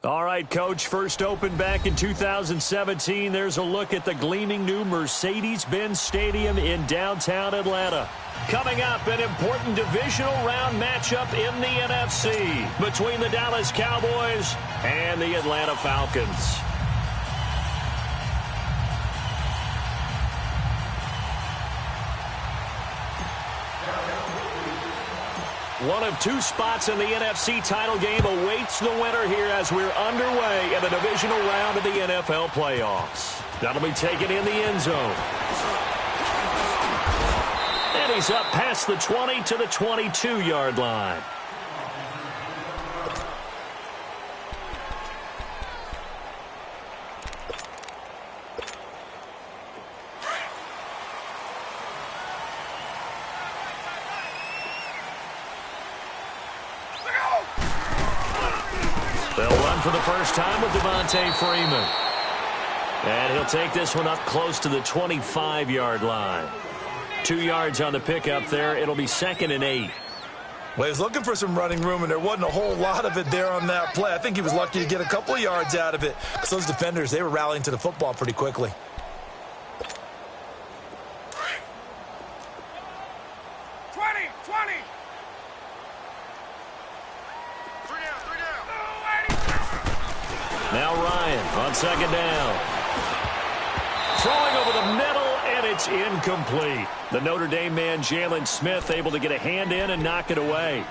All right, Coach, first opened back in 2017. There's a look at the gleaming new Mercedes-Benz Stadium in downtown Atlanta. Coming up, an important divisional round matchup in the NFC between the Dallas Cowboys and the Atlanta Falcons. One of two spots in the NFC title game awaits the winner here as we're underway in the divisional round of the NFL playoffs. That'll be taken in the end zone. And he's up past the 20 to the 22-yard line. They'll run for the first time with Devontae Freeman. And he'll take this one up close to the 25-yard line. 2 yards on the pickup there. It'll be 2nd and 8. Well, he was looking for some running room, and there wasn't a whole lot of it there on that play. I think he was lucky to get a couple of yards out of it. Because those defenders, they were rallying to the football pretty quickly. Now Ryan on 2nd down. Throwing over the middle, and it's incomplete. The Notre Dame man, Jalen Smith, able to get a hand in and knock it away.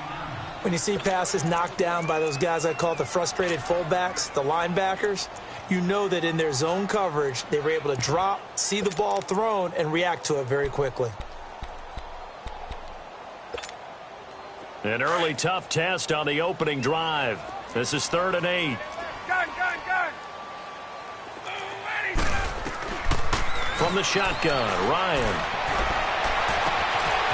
When you see passes knocked down by those guys I call the frustrated fullbacks, the linebackers, you know that in their zone coverage, they were able to drop, see the ball thrown, and react to it very quickly. An early tough test on the opening drive. This is 3rd and 8. Gun. From the shotgun, Ryan.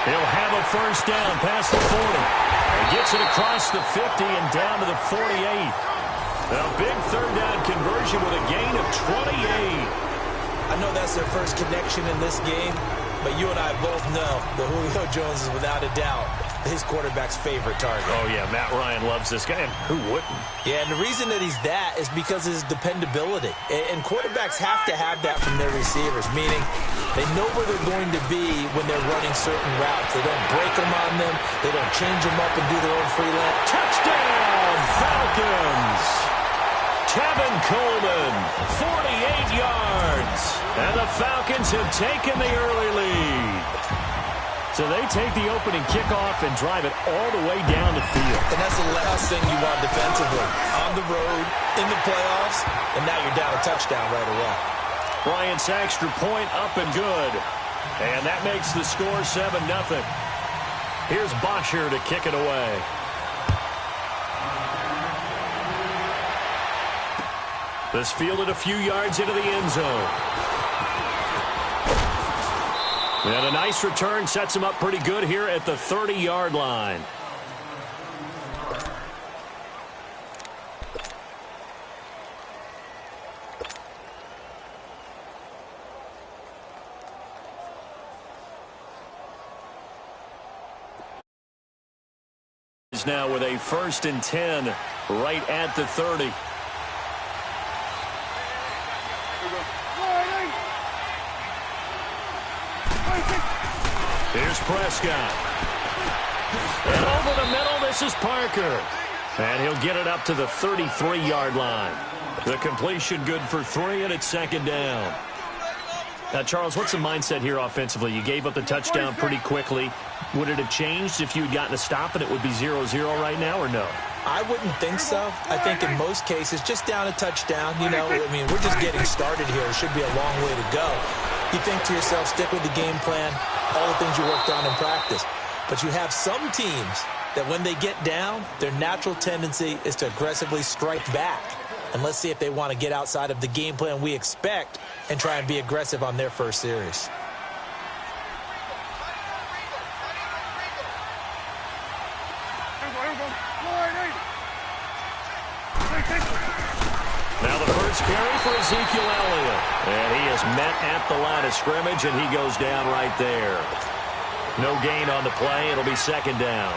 He'll have a first down past the 40. And gets it across the 50 and down to the 48. A big 3rd down conversion with a gain of 28. I know that's their first connection in this game, but you and I both know that Julio Jones is without a doubt his quarterback's favorite target. Oh, yeah, Matt Ryan loves this guy, and who wouldn't? Yeah, and the reason that he's that is because of his dependability. And quarterbacks have to have that from their receivers, meaning they know where they're going to be when they're running certain routes. They don't break them on them. They don't change them up and do their own freelance. Touchdown, Falcons! Tevin Coleman, 48 yards. And the Falcons have taken the early lead. So they take the opening kickoff and drive it all the way down the field. And that's the last thing you want defensively. On the road, in the playoffs, and now you're down a touchdown right away. Bryant's extra point up and good. And that makes the score 7-0. Here's Bosher to kick it away. This fielded a few yards into the end zone. And a nice return sets him up pretty good here at the 30-yard line. Is now with a 1st and 10 right at the 30. Here's Prescott. And over the middle, this is Parker. And he'll get it up to the 33-yard line. The completion good for 3, and it's 2nd down. Now, Charles, what's the mindset here offensively? You gave up the touchdown pretty quickly. Would it have changed if you had gotten a stop and it would be 0-0 right now, or no? I wouldn't think so. I think in most cases, just down a touchdown, you know, I mean, we're just getting started here. It should be a long way to go. You think to yourself, stick with the game plan, all the things you worked on in practice. But you have some teams that when they get down, their natural tendency is to aggressively strike back. And let's see if they want to get outside of the game plan we expect and try and be aggressive on their first series. Now the first carry for Ezekiel Elliott. And he is met at the line of scrimmage, and he goes down right there. No gain on the play. It'll be 2nd down.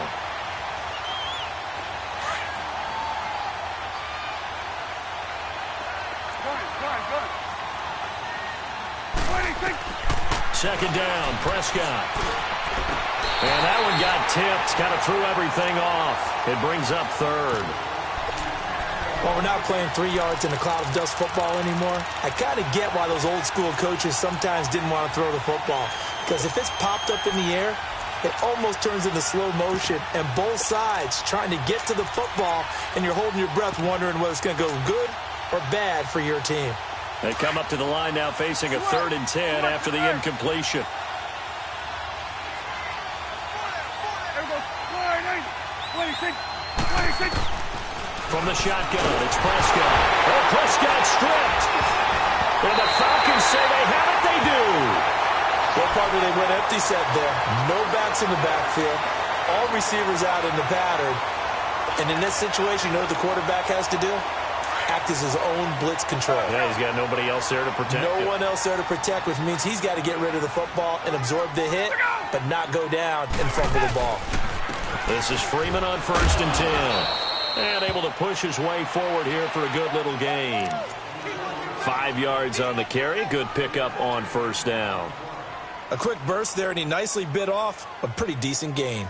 Second down, Prescott. And that one got tipped, kind of threw everything off. It brings up third. Well, we're not playing 3 yards in a cloud of dust football anymore. I kind of get why those old school coaches sometimes didn't want to throw the football. Because if it's popped up in the air, it almost turns into slow motion. And both sides trying to get to the football, and you're holding your breath wondering whether it's going to go good or bad for your team. They come up to the line now facing a 3rd and 10 after the incompletion. From the shotgun, it's Prescott. Oh, Prescott stripped. And the Falcons say they have it. They do. What part did they went empty set there? No backs in the backfield. All receivers out in the pattern. And in this situation, you know what the quarterback has to do? Act as his own blitz control. Yeah, he's got nobody else there to protect him. No one else there to protect, which means he's got to get rid of the football and absorb the hit, but not go down and fumble the ball. This is Freeman on 1st and 10. And able to push his way forward here for a good little gain. 5 yards on the carry. Good pickup on 1st down. A quick burst there, and he nicely bit off a pretty decent gain.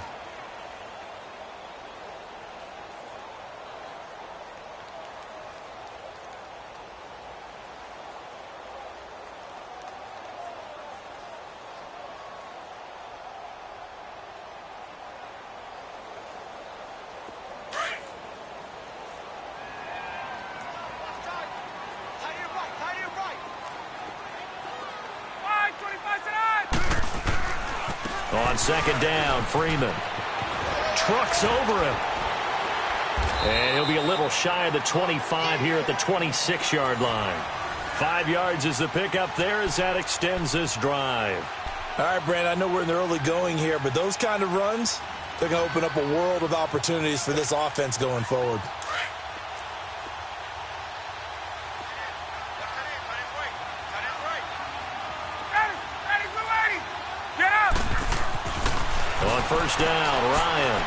On 2nd down, Freeman trucks over him. And he'll be a little shy of the 25 here at the 26-yard line. 5 yards is the pickup there as that extends this drive. All right, Brandon, I know we're in the early going here, but those kind of runs, they're going to open up a world of opportunities for this offense going forward. On 1st down, Ryan.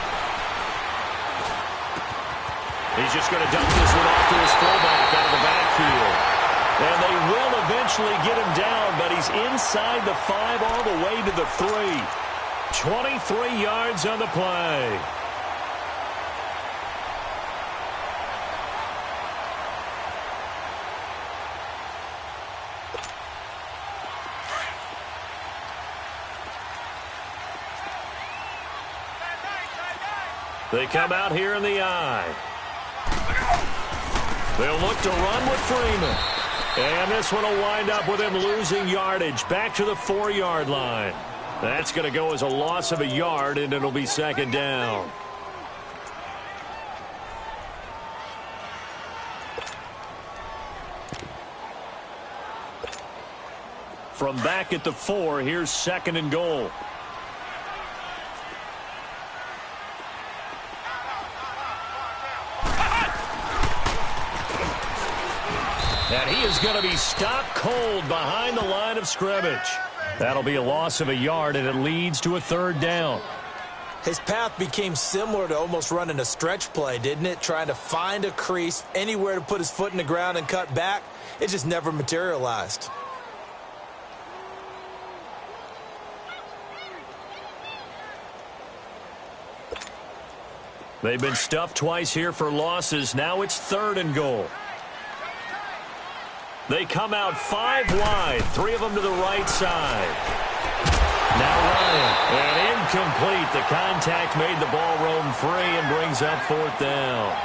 He's just going to dump this one off to his fullback out of the backfield. And they will eventually get him down, but he's inside the 5 all the way to the 3. 23 yards on the play. They come out here in the eye. They'll look to run with Freeman. And this one will wind up with him losing yardage back to the 4-yard line. That's going to go as a loss of a yard, and it'll be 2nd down. From back at the 4, here's 2nd and goal. And he is going to be stopped cold behind the line of scrimmage. That'll be a loss of a yard, and it leads to a 3rd down. His path became similar to almost running a stretch play, didn't it? Trying to find a crease, anywhere to put his foot in the ground and cut back. It just never materialized. They've been stuffed twice here for losses. Now it's 3rd and goal. They come out 5 wide, 3 of them to the right side. Now Ryan, and incomplete. The contact made the ball roam free and brings up 4th down.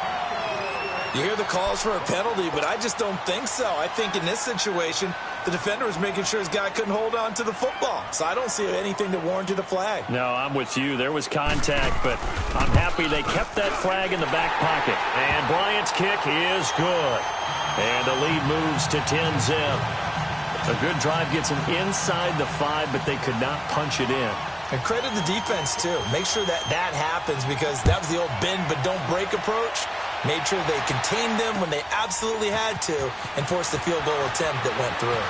You hear the calls for a penalty, but I just don't think so. I think in this situation, the defender was making sure his guy couldn't hold on to the football. So I don't see anything that warranted a flag. No, I'm with you. There was contact, but I'm happy they kept that flag in the back pocket. And Bryant's kick is good. And the lead moves to 10-zip. A good drive gets them inside the 5, but they could not punch it in. And credit the defense, too. Make sure that happens, because that was the old bend but don't break approach. Made sure they contained them when they absolutely had to and forced the field goal attempt that went through.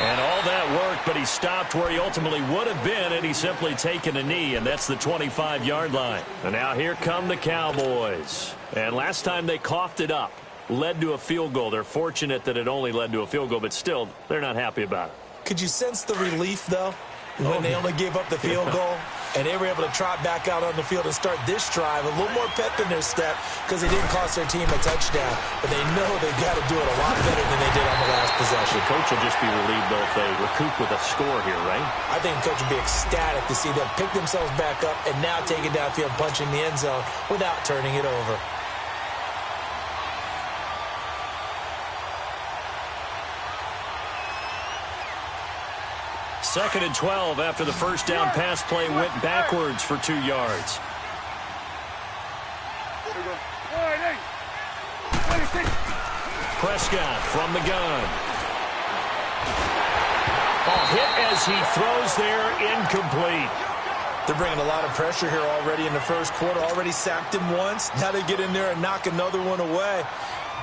And all that worked, but he stopped where he ultimately would have been, and he's simply taken a knee, and that's the 25-yard line. And now here come the Cowboys. And last time they coughed it up. led to a field goal. They're fortunate that it only led to a field goal, but still, they're not happy about it. Could you sense the relief, though, when they only gave up the field goal? And they were able to trot back out on the field and start this drive. A little more pep in their step because they didn't cost their team a touchdown. But they know they've got to do it a lot better than they did on the last possession. The coach will just be relieved, though, if they recoup with a score here, right? I think the coach would be ecstatic to see them pick themselves back up and now take it downfield and punch in the end zone without turning it over. Second and 12 after the first down pass play went backwards for 2 yards. Prescott from the gun. Hit as he throws there, incomplete. They're bringing a lot of pressure here already in the first quarter. Already sacked him once. Now they get in there and knock another one away.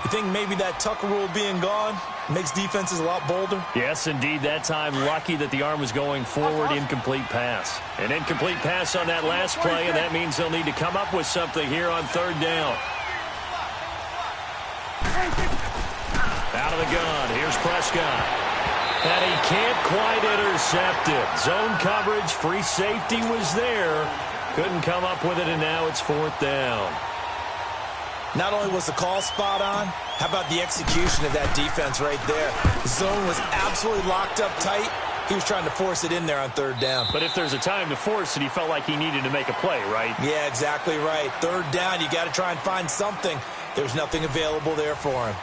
You think maybe that Tucker rule being gone makes defenses a lot bolder? Yes, indeed. That time, lucky that the arm was going forward. Incomplete pass. An incomplete pass on that last play, and that means they'll need to come up with something here on third down. Out of the gun. Here's Prescott. And he can't quite intercept it. Zone coverage, free safety was there. Couldn't come up with it, and now it's fourth down. Not only was the call spot on, how about the execution of that defense right there? The zone was absolutely locked up tight. He was trying to force it in there on third down. But if there's a time to force it, he felt like he needed to make a play, right? Yeah, exactly right. Third down, you got to try and find something. There's nothing available there for him.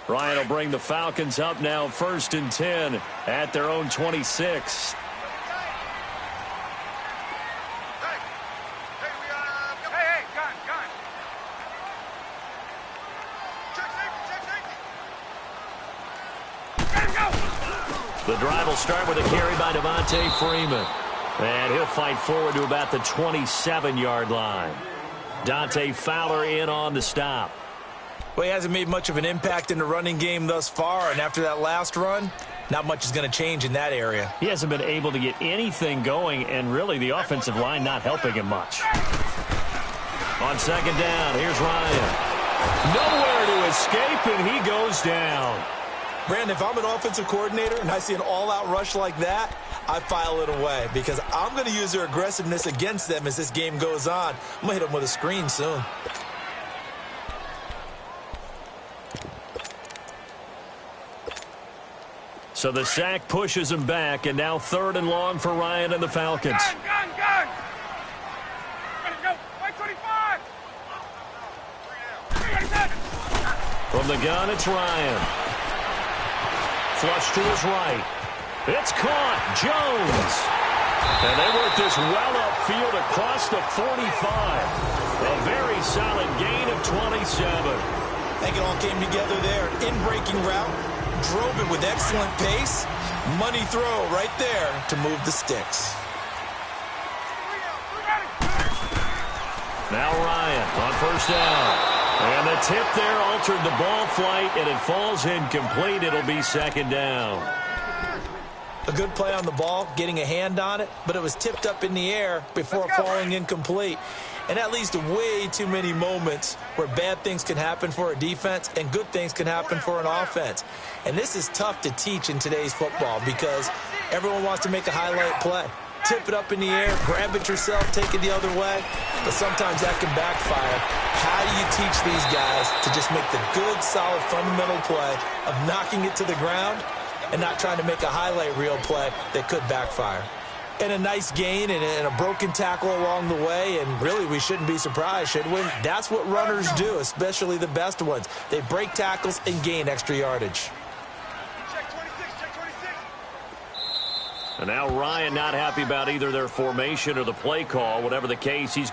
Ryan will bring the Falcons up now, 1st and 10 at their own 26. The drive will start with a carry by Devontae Freeman. And he'll fight forward to about the 27-yard line. Dante Fowler in on the stop. Well, he hasn't made much of an impact in the running game thus far, and after that last run, not much is going to change in that area. He hasn't been able to get anything going, and really the offensive line not helping him much. On second down, here's Ryan. Nowhere to escape, and he goes down. Brandon, if I'm an offensive coordinator and I see an all-out rush like that, I file it away because I'm going to use their aggressiveness against them as this game goes on. I'm going to hit them with a screen soon. So the sack pushes him back, and now 3rd and long for Ryan and the Falcons. Gun. Ready to go. 125. From the gun, it's Ryan. Flush to his right. It's caught. Jones. And they work this well upfield across the 45. A very solid gain of 27. I think it all came together there. In-breaking route. Drove it with excellent pace. Money throw right there to move the sticks. Now Ryan on 1st down. And the tip there altered the ball flight, and it falls incomplete. It'll be 2nd down. A good play on the ball, getting a hand on it, but it was tipped up in the air before falling incomplete. And that leads to way too many moments where bad things can happen for a defense and good things can happen for an offense. And this is tough to teach in today's football because everyone wants to make a highlight play. Tip it up in the air, grab it yourself, take it the other way. But sometimes that can backfire. How do you teach these guys to just make the good, solid, fundamental play of knocking it to the ground and not trying to make a highlight reel play that could backfire? And a nice gain and a broken tackle along the way, and really we shouldn't be surprised, should we? That's what runners do, especially the best ones. They break tackles and gain extra yardage. And now Ryan not happy about either their formation or the play call. Whatever the case, he'll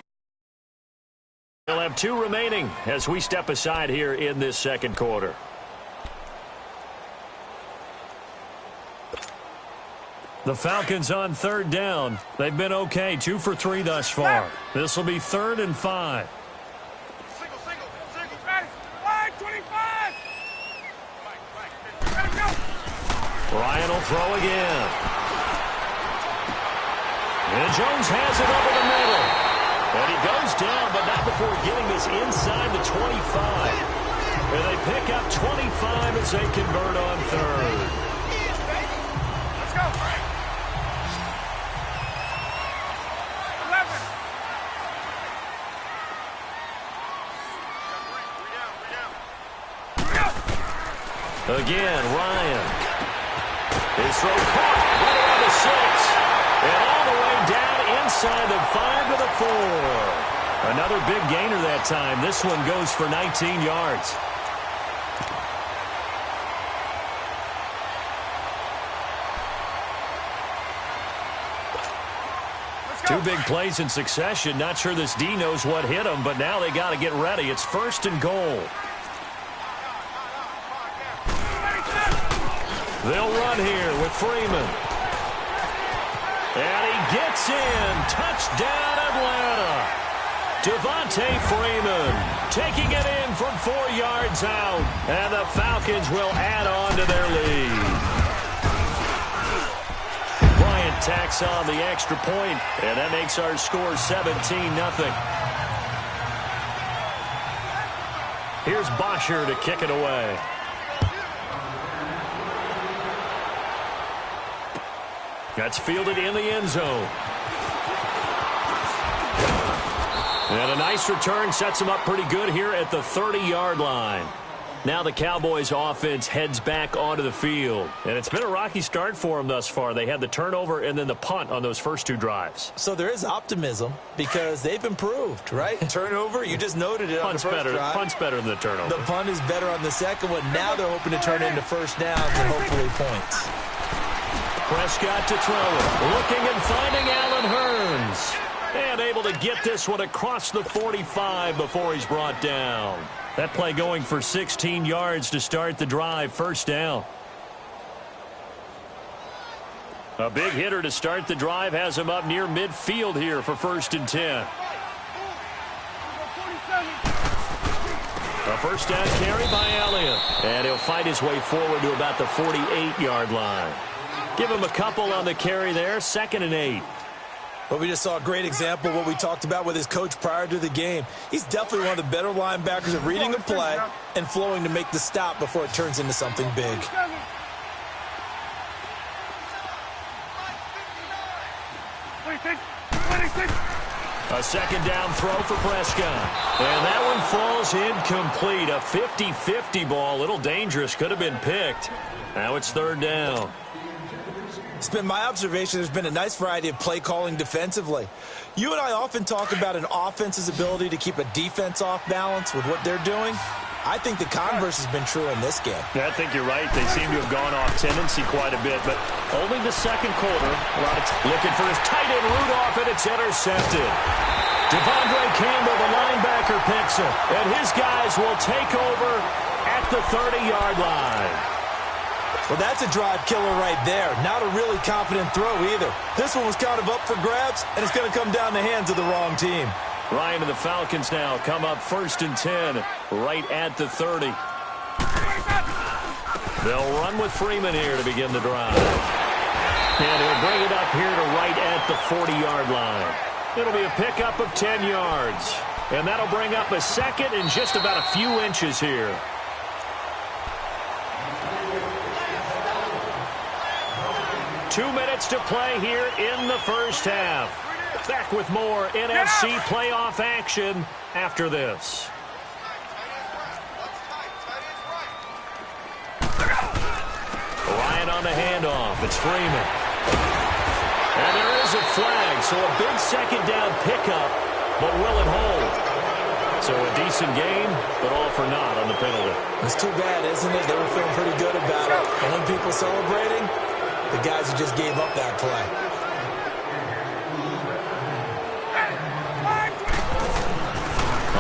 have 2 remaining as we step aside here in this 2nd quarter. The Falcons on 3rd down. They've been okay, 2 for 3 thus far. This will be 3rd and 5. Single. Ready. 125. Ready to go. Ryan will throw again. And Jones has it over the middle. And he goes down, but not before getting this inside the 25. And they pick up 25 as they convert on third. Let's go. 11. Again, Ryan. His throw caught right around the 6. And all the way down inside the 5 to the 4. Another big gainer that time. This one goes for 19 yards. Two big plays in succession. Not sure this D knows what hit him, but now they got to get ready. It's 1st and goal. They'll run here with Freeman. And he gets in. Touchdown, Atlanta. Devontae Freeman taking it in from 4 yards out. And the Falcons will add on to their lead. Bryant tacks on the extra point, and that makes our score 17-0. Here's Bosher to kick it away. That's fielded in the end zone. And a nice return sets him up pretty good here at the 30-yard line. Now the Cowboys offense heads back onto the field. And it's been a rocky start for them thus far. They had the turnover and then the punt on those first 2 drives. So there is optimism because they've improved, right? Turnover, you just noted it on the first drive. Punt's better than the turnover. The punt is better on the second one. Now they're hoping to turn it into first downs and hopefully points. Prescott to throw it. Looking and finding Allen Hurns. And able to get this one across the 45 before he's brought down. That play going for 16 yards to start the drive. First down. A big hitter to start the drive has him up near midfield here for 1st and 10. A first down carry by Elliott. And he'll fight his way forward to about the 48-yard line. Give him a couple on the carry there. 2nd and 8. Well, we just saw a great example of what we talked about with his coach prior to the game. He's definitely one of the better linebackers at reading a play and flowing to make the stop before it turns into something big. A second down throw for Prescott. And that one falls incomplete. A 50-50 ball. A little dangerous. Could have been picked. Now it's 3rd down. It's been my observation there's been a nice variety of play calling defensively. You and I often talk about an offense's ability to keep a defense off balance with what they're doing. I think the converse has been true in this game. Yeah, I think you're right. They seem to have gone off tendency quite a bit, but only the second quarter. Looking for his tight end Rudolph, and it's intercepted. Devondre Campbell, the linebacker, picks it, and his guys will take over at the 30-yard line. Well, that's a drive killer right there. Not a really confident throw either. This one was kind of up for grabs, and it's going to come down the hands of the wrong team. Ryan and the Falcons now come up 1st and 10, right at the 30. They'll run with Freeman here to begin the drive. And he'll bring it up here to right at the 40-yard line. It'll be a pickup of 10 yards. And that'll bring up a second and just about a few inches here. Two minutes to play here in the first half. Back with more NFC playoff action after this. Ryan on the handoff. It's Freeman. And there is a flag, so a big second down pickup, but will it hold? So a decent game, but all for naught on the penalty. It's too bad, isn't it? They were feeling pretty good about it. And when people celebrating, the guys who just gave up that play.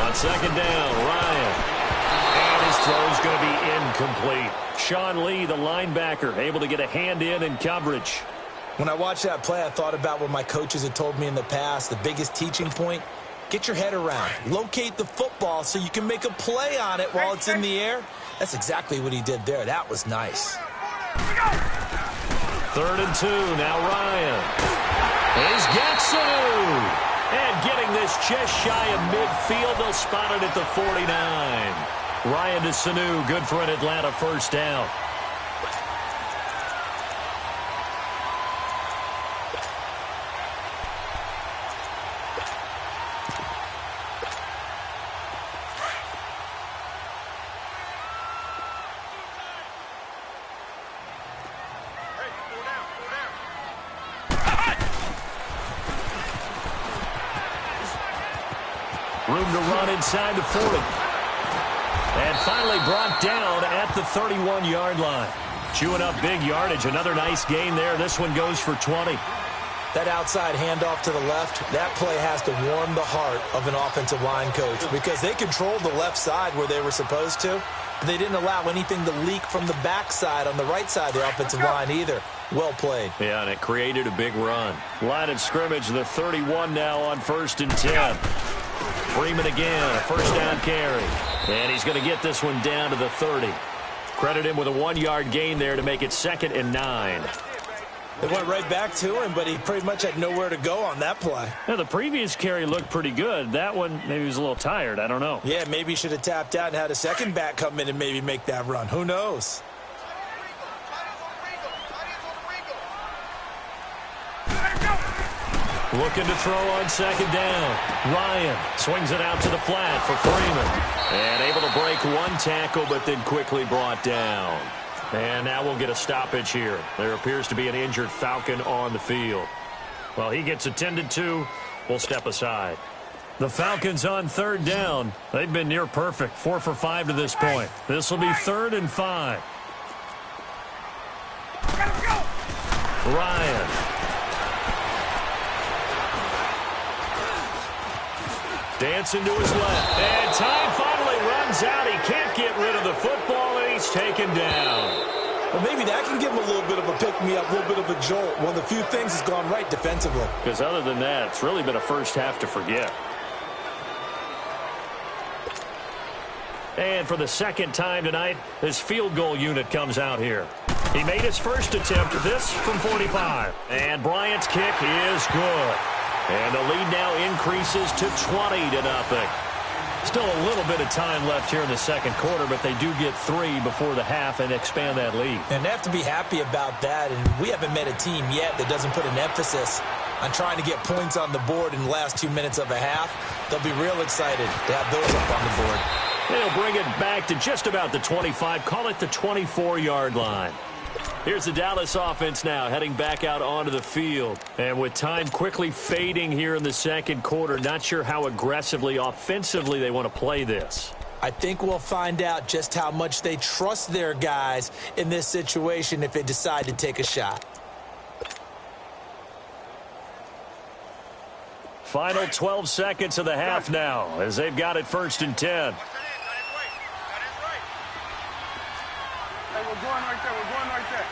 On second down, Ryan. And his throw's going to be incomplete. Sean Lee, the linebacker, able to get a hand in coverage. When I watched that play, I thought about what my coaches had told me in the past. The biggest teaching point, get your head around. Locate the football so you can make a play on it while it's in the air. That's exactly what he did there. That was nice. 3rd and 2. Now Ryan. He's got Sanu. And getting this just shy of midfield. They'll spot it at the 49. Ryan to Sanu. Good for an Atlanta first down. Room to run inside the 40. And finally brought down at the 31-yard line. Chewing up big yardage. Another nice gain there. This one goes for 20. That outside handoff to the left, that play has to warm the heart of an offensive line coach because they controlled the left side where they were supposed to. But they didn't allow anything to leak from the backside on the right side of the offensive line either. Well played. Yeah, and it created a big run. Line of scrimmage, the 31 now on 1st and 10. Freeman again, a first down carry. And he's going to get this one down to the 30. Credit him with a 1-yard gain there to make it 2nd and 9. They went right back to him, but he pretty much had nowhere to go on that play. Now, the previous carry looked pretty good. That one, maybe he was a little tired. I don't know. Yeah, maybe he should have tapped out and had a second back come in and maybe make that run. Who knows? Looking to throw on 2nd down. Ryan swings it out to the flat for Freeman. And able to break one tackle, but then quickly brought down. And now we'll get a stoppage here. There appears to be an injured Falcon on the field. Well, he gets attended to. We'll step aside. The Falcons on 3rd down. They've been near perfect. 4 for 5 to this point. This will be 3rd and 5. Ryan. Dancing to his left. And time finally runs out. He can't get rid of the football, and he's taken down. Well, maybe that can give him a little bit of a pick-me-up, a little bit of a jolt. One of the few things has gone right defensively. Because other than that, it's really been a first half to forget. And for the 2nd time tonight, his field goal unit comes out here. He made his first attempt, this from 45. And Bryant's kick is good. And the lead now increases to 20-0. Still a little bit of time left here in the 2nd quarter, but they do get 3 before the half and expand that lead. And they have to be happy about that. And we haven't met a team yet that doesn't put an emphasis on trying to get points on the board in the last 2 minutes of a half. They'll be real excited to have those up on the board. They'll bring it back to just about the 25, call it the 24-yard line. Here's the Dallas offense now heading back out onto the field. And with time quickly fading here in the 2nd quarter, not sure how aggressively, offensively they want to play this. I think we'll find out just how much they trust their guys in this situation if they decide to take a shot. Final 12 seconds of the half now as they've got it 1st and 10. Hey, we're going right there. We're going right there.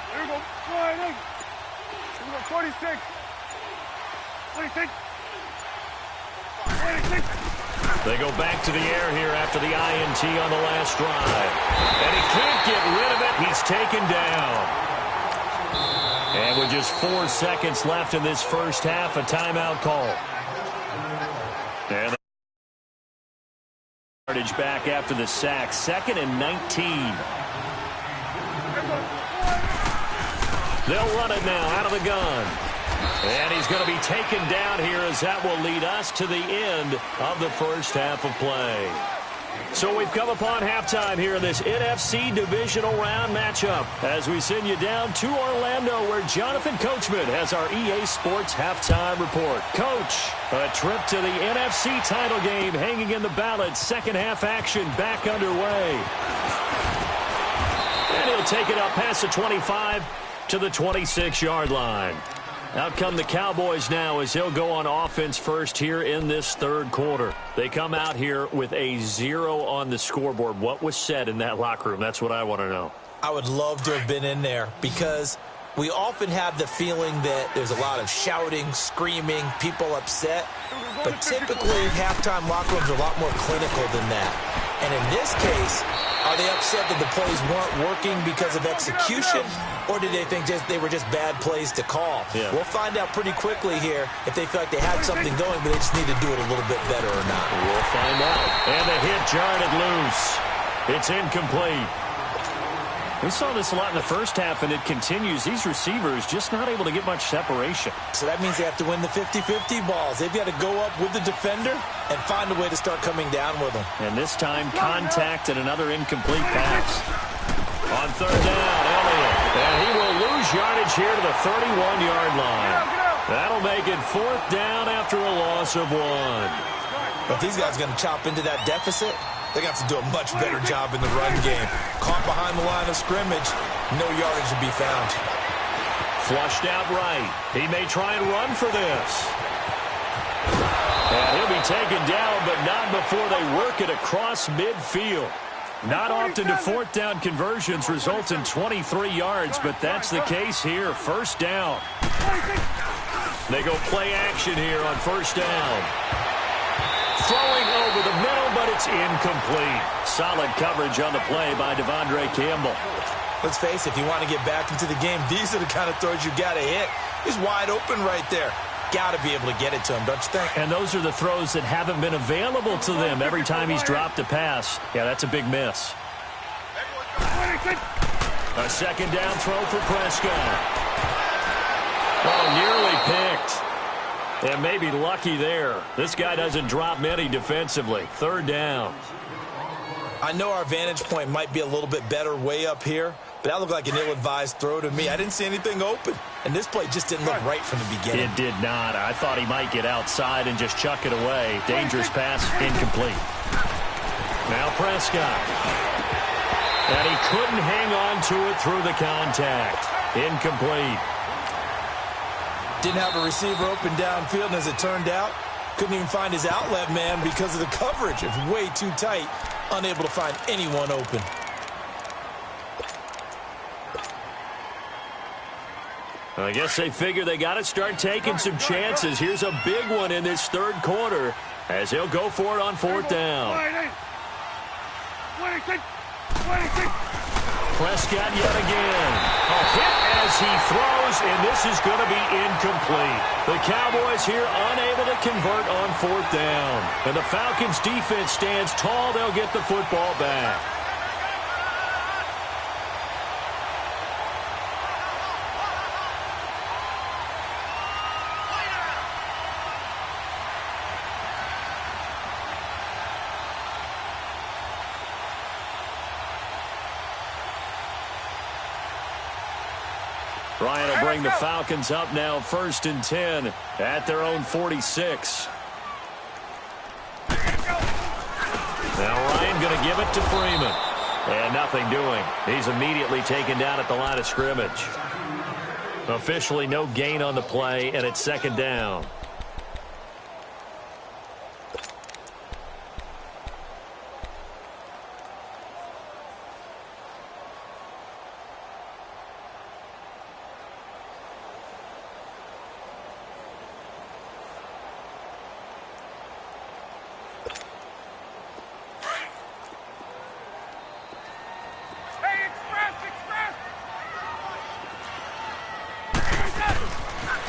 Here we go. Go ahead. Here we go. 46. 26. 26. They go back to the air here after the INT on the last drive. And he can't get rid of it. He's taken down. And with just 4 seconds left in this first half, a timeout call. And yardage back after the sack. 2nd and 19. They'll run it now out of the gun. And he's going to be taken down here as that will lead us to the end of the first half of play. So we've come upon halftime here in this NFC divisional round matchup as we send you down to Orlando where Jonathan Coachman has our EA Sports halftime report. Coach, a trip to the NFC title game hanging in the balance. 2nd half action back underway. And he'll take it up past the 25 to the 26-yard line. Out come the Cowboys now as he'll go on offense first here in this 3rd quarter. They come out here with a 0 on the scoreboard. What was said in that locker room? That's what I want to know. I would love to have been in there because We often have the feeling that there's a lot of shouting, screaming, people upset. But typically, halftime locker rooms are a lot more clinical than that. And in this case, are they upset that the plays weren't working because of execution? Or did they think they were just bad plays to call? Yeah. We'll find out pretty quickly here if they feel like they had something going, but they just need to do it a little bit better or not. We'll find out. And the hit jarred it loose. It's incomplete. We saw this a lot in the first half, and it continues. These receivers just not able to get much separation. So that means they have to win the 50-50 balls. They've got to go up with the defender and find a way to start coming down with them. And this time, contact and another incomplete pass. On third down, Elliott. And he will lose yardage here to the 31-yard line. That'll make it fourth down after a loss of 1. But these guys are going to chop into that deficit. They're going to have to do a much better job in the run game. Caught behind the line of scrimmage, no yardage to be found. Flushed out right. He may try and run for this. And he'll be taken down, but not before they work it across midfield. Not often do fourth down conversions result in 23 yards, but that's the case here. First down. They go play action here on first down. Throwing over the middle, but it's incomplete. Solid coverage on the play by Devondre Campbell. Let's face it, if you want to get back into the game, these are the kind of throws you got to hit. He's wide open right there. Got to be able to get it to him, don't you think? And those are the throws that haven't been available to them every time he's dropped a pass. Yeah, that's a big miss. A second down throw for Prescott. Oh, nearly picked. And maybe lucky there. This guy doesn't drop many defensively. Third down. I know our vantage point might be a little bit better way up here, but that looked like an ill-advised throw to me. I didn't see anything open, and this play just didn't look right from the beginning. It did not. I thought he might get outside and just chuck it away. Dangerous pass, incomplete. Now Prescott. And he couldn't hang on to it through the contact. Incomplete. Didn't have a receiver open downfield, and as it turned out, couldn't even find his outlet man because of the coverage. It was way too tight, unable to find anyone open. I guess they figure they got to start taking some chances. Here's a big one in this third quarter as he'll go for it on fourth down. Prescott yet again. A hit as he throws, and this is going to be incomplete. The Cowboys here unable to convert on fourth down. And the Falcons defense stands tall. They'll get the football back. Ryan will bring the Falcons up now, 1st and 10 at their own 46. Now Ryan going to give it to Freeman. And nothing doing. He's immediately taken down at the line of scrimmage. Officially no gain on the play, and it's second down.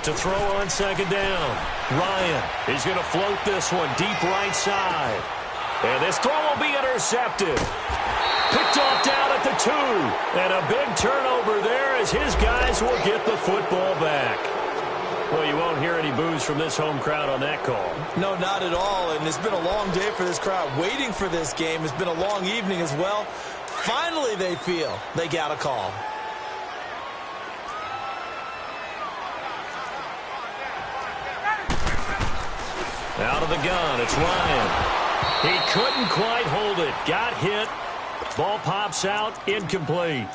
To throw on second down. Ryan is going to float this one deep right side. And this throw will be intercepted. Picked off down at the 2. And a big turnover there as his guys will get the football back. Well, you won't hear any boos from this home crowd on that call. No, not at all. And it's been a long day for this crowd waiting for this game. It's been a long evening as well. Finally, they feel they got a call. Out of the gun, it's Ryan. He couldn't quite hold it. Got hit. Ball pops out, incomplete.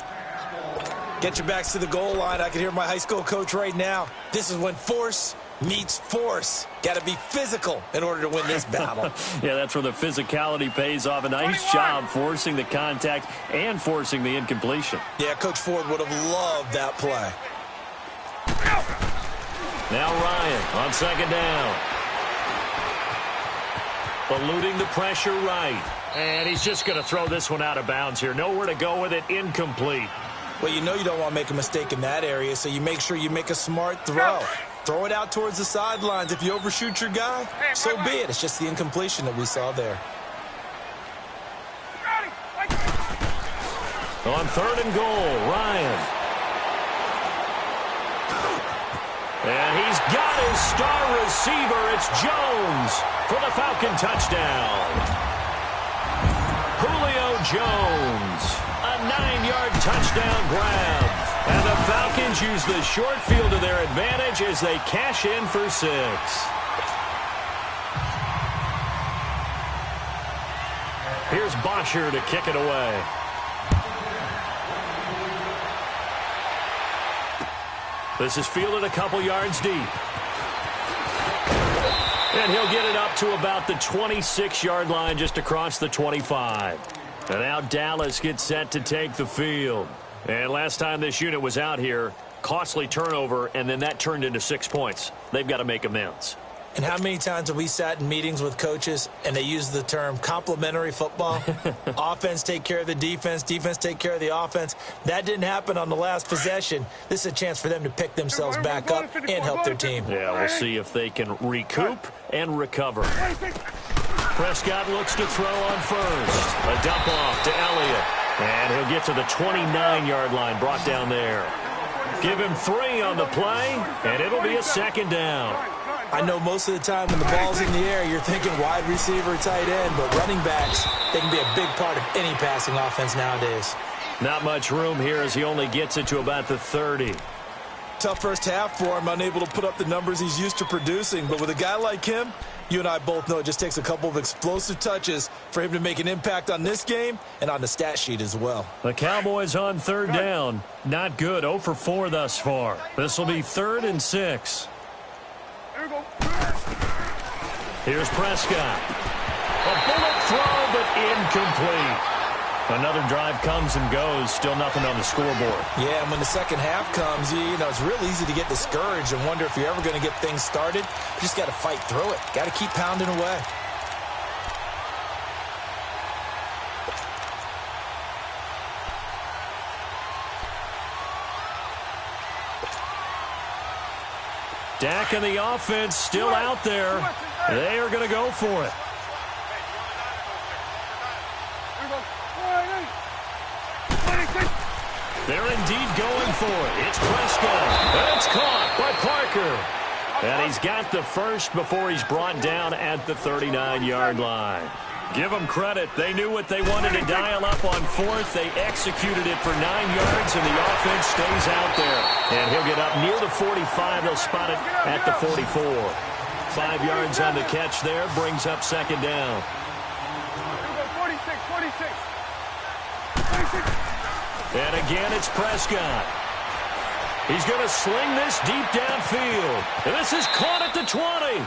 Get your backs to the goal line. I can hear my high school coach right now. This is when force meets force. Got to be physical in order to win this battle. Yeah, that's where the physicality pays off. A nice job forcing the contact and forcing the incompletion. Yeah, Coach Ford would have loved that play. Now Ryan on second down. Eluding the pressure right. And he's just going to throw this one out of bounds here. Nowhere to go with it. Incomplete. Well, you know you don't want to make a mistake in that area, so you make sure you make a smart throw. Throw it out towards the sidelines. If you overshoot your guy, so be it. It's just the incompletion that we saw there. On third and goal, Ryan. And he's got his star receiver. It's Jones for the Falcon touchdown. Julio Jones, a 9-yard touchdown grab. And the Falcons use the short field to their advantage as they cash in for 6. Here's Bosher to kick it away. This is fielded a couple yards deep. And he'll get it up to about the 26-yard line just across the 25. And now Dallas gets set to take the field. And last time this unit was out here, costly turnover, and then that turned into 6 points. They've got to make amends. And how many times have we sat in meetings with coaches and they use the term complementary football? Offense take care of the defense, defense take care of the offense. That didn't happen on the last possession. This is a chance for them to pick themselves back up and help their team. Yeah, we'll see if they can recoup and recover. Prescott looks to throw on first. A dump off to Elliott. And he'll get to the 29-yard line, brought down there. Give him 3 on the play, and it'll be a second down. I know most of the time when the ball's in the air, you're thinking wide receiver, tight end, but running backs, they can be a big part of any passing offense nowadays. Not much room here as he only gets it to about the 30. Tough first half for him, unable to put up the numbers he's used to producing. But with a guy like him, you and I both know it just takes a couple of explosive touches for him to make an impact on this game and on the stat sheet as well. The Cowboys on third down. Not good. 0 for 4 thus far. This will be 3rd and 6. Here's Prescott. A bullet throw, but incomplete. Another drive comes and goes. Still nothing on the scoreboard. Yeah, and when the second half comes, you know, it's real easy to get discouraged and wonder if you're ever going to get things started. You just got to fight through it. Got to keep pounding away. Dak and the offense still out there. They are going to go for it. They're indeed going for it. It's Prescott. And it's caught by Parker. And he's got the first before he's brought down at the 39-yard line. Give them credit. They knew what they wanted to dial up on 4th. They executed it for 9 yards, and the offense stays out there. And he'll get up near the 45. They'll spot it at the 44. 5 yards on the catch there. Brings up second down. 46. And again, it's Prescott. He's going to sling this deep downfield. And this is caught at the 20.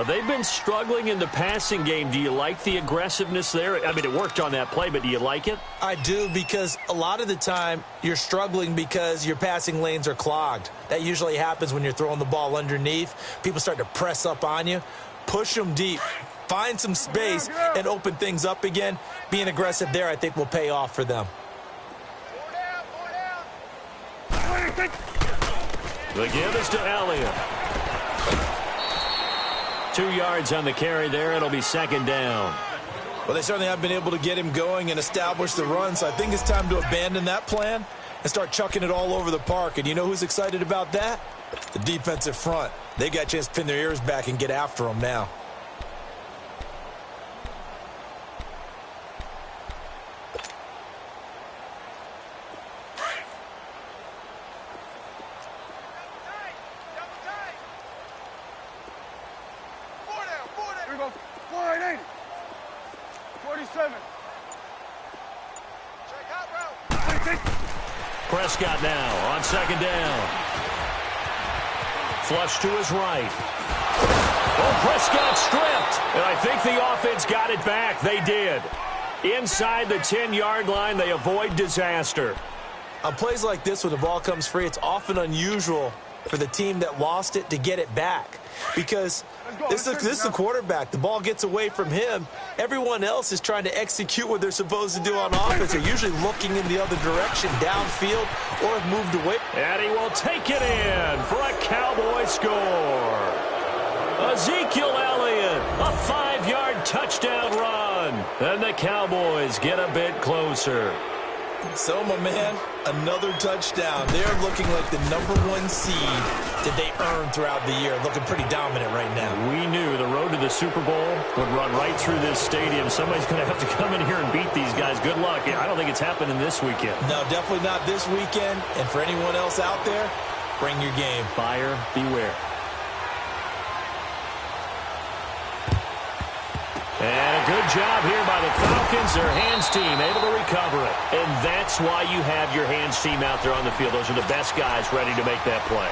They've been struggling in the passing game. Do you like the aggressiveness there? I mean, it worked on that play, but do you like it? I do, because a lot of the time you're struggling because your passing lanes are clogged. That usually happens when you're throwing the ball underneath. People start to press up on you. Push them deep. Find some space and open things up again. Being aggressive there, I think, will pay off for them. The give is to Elliott. 2 yards on the carry there. It'll be second down. Well, they certainly haven't been able to get him going and establish the run, so I think it's time to abandon that plan and start chucking it all over the park. And you know who's excited about that? The defensive front. They got a chance to pin their ears back and get after him now. Prescott now on second down. Flush to his right. Oh, Prescott stripped. And I think the offense got it back. They did. Inside the 10-yard line, they avoid disaster. On plays like this, when the ball comes free, it's often unusual for the team that lost it to get it back. Because this is the quarterback. The ball gets away from him. Everyone else is trying to execute what they're supposed to do on offense. They're usually looking in the other direction, downfield, or have moved away. And he will take it in for a Cowboy score. Ezekiel Elliott, a 5-yard touchdown run. And the Cowboys get a bit closer. So, my man, another touchdown. They're looking like the #1 seed that they earned throughout the year. Looking pretty dominant right now. We knew the road to the Super Bowl would run right through this stadium. Somebody's going to have to come in here and beat these guys. Good luck. I don't think it's happening this weekend. No, definitely not this weekend. And for anyone else out there, bring your game. Buyer beware. And a good job here by the Falcons. Their hands team able to recover it. And that's why you have your hands team out there on the field. Those are the best guys ready to make that play.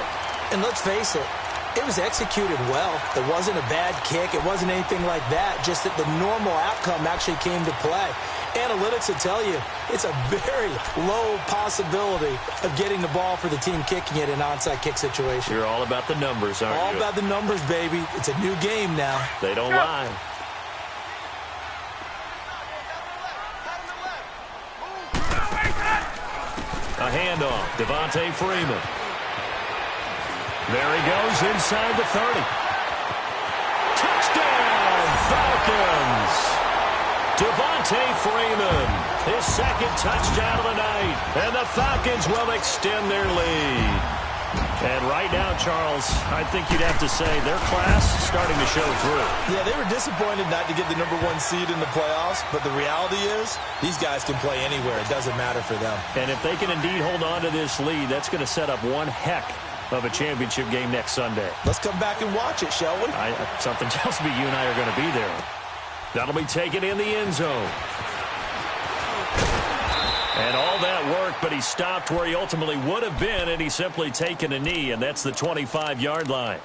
And let's face it, it was executed well. It wasn't a bad kick. It wasn't anything like that. Just that the normal outcome actually came to play. Analytics will tell you it's a very low possibility of getting the ball for the team kicking it in an onside kick situation. You're all about the numbers, aren't you? All about the numbers, baby. It's a new game now. They don't lie. A handoff, Devontae Freeman. There he goes inside the 30. Touchdown, Falcons! Devontae Freeman, his second touchdown of the night. And the Falcons will extend their lead. And right now, Charles, I think you'd have to say their class is starting to show through. Yeah, they were disappointed not to get the #1 seed in the playoffs, but the reality is these guys can play anywhere. It doesn't matter for them. And if they can indeed hold on to this lead, that's going to set up one heck of a championship game next Sunday. Let's come back and watch it, shall we? Something tells me you and I are going to be there. That'll be taken in the end zone. And all that work, but he stopped where he ultimately would have been, and he's simply taken a knee, and that's the 25-yard line.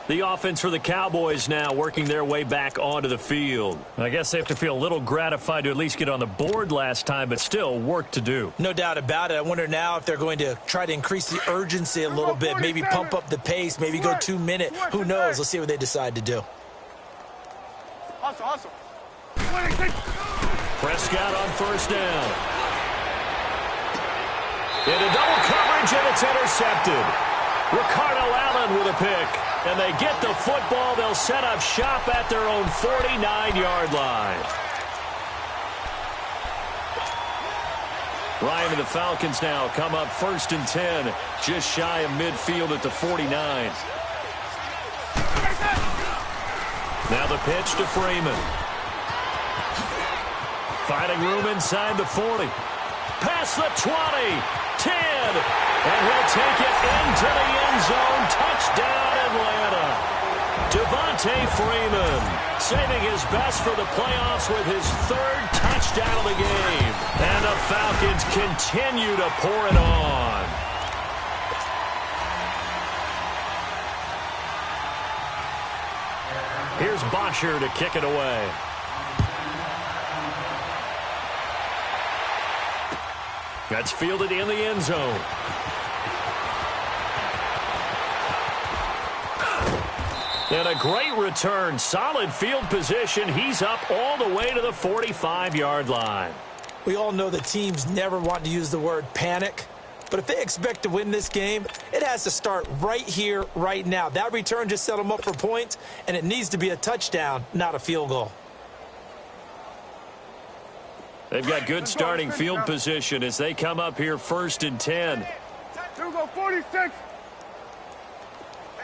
The offense for the Cowboys now working their way back onto the field. I guess they have to feel a little gratified to at least get on the board last time, but still work to do. No doubt about it. I wonder now if they're going to try to increase the urgency a little bit, maybe pump up the pace, maybe go 2-minute. Who knows? Let's see what they decide to do. Hustle. Prescott on first down. Into double coverage, and it's intercepted. Ricardo Allen with a pick. And they get the football. They'll set up shop at their own 49-yard line. Ryan and the Falcons now come up 1st and 10. Just shy of midfield at the 49. Now the pitch to Freeman. Finding room inside the 40. Past the 20. 10. And he'll take it into the end zone. Touchdown, Atlanta. Devontae Freeman saving his best for the playoffs with his 3rd touchdown of the game. And the Falcons continue to pour it on. Here's Bosher to kick it away. That's fielded in the end zone. And a great return. Solid field position. He's up all the way to the 45-yard line. We all know that teams never want to use the word panic. But if they expect to win this game, it has to start right here, right now. That return just set them up for points, and it needs to be a touchdown, not a field goal. They've got good starting field position as they come up here 1st and 10. Here we go, 46.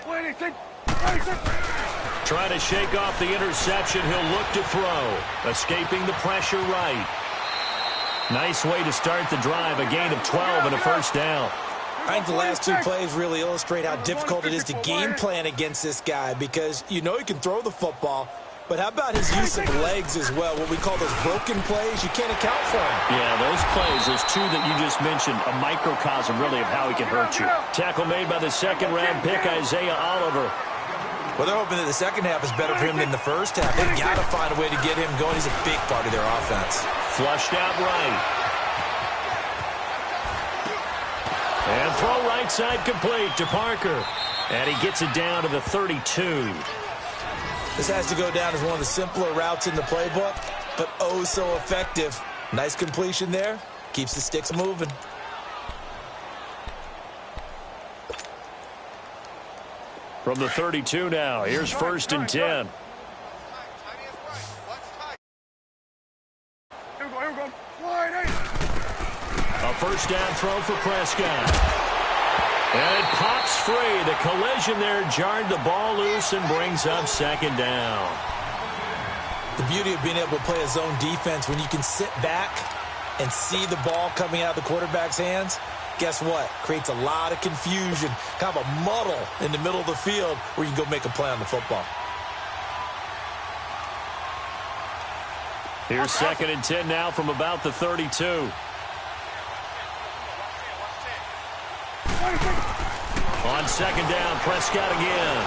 26. Trying to shake off the interception. He'll look to throw. Escaping the pressure right. Nice way to start the drive. A gain of 12 and a first down. I think the last 2 plays really illustrate how difficult it is to game plan against this guy because you know he can throw the football. But how about his use of legs as well? What we call those broken plays, you can't account for them. Yeah, those plays, those 2 that you just mentioned, a microcosm really of how he can hurt you. Tackle made by the 2nd-round pick, Isaiah Oliver. Well, they're hoping that the second half is better for him than the first half. They've got to find a way to get him going. He's a big part of their offense. Flushed out right. And throw right side complete to Parker. And he gets it down to the 32. This has to go down as one of the simpler routes in the playbook, but oh so effective. Nice completion there. Keeps the sticks moving. From the 32 now, here's 1st and 10. Here we go. Wide eight. A 1st down throw for Prescott. And it pops free. The collision there jarred the ball loose and brings up 2nd down. The beauty of being able to play a zone defense when you can sit back and see the ball coming out of the quarterback's hands, guess what? Creates a lot of confusion, kind of a muddle in the middle of the field where you can go make a play on the football. Here's 2nd and 10 now from about the 32. On 2nd down, Prescott again.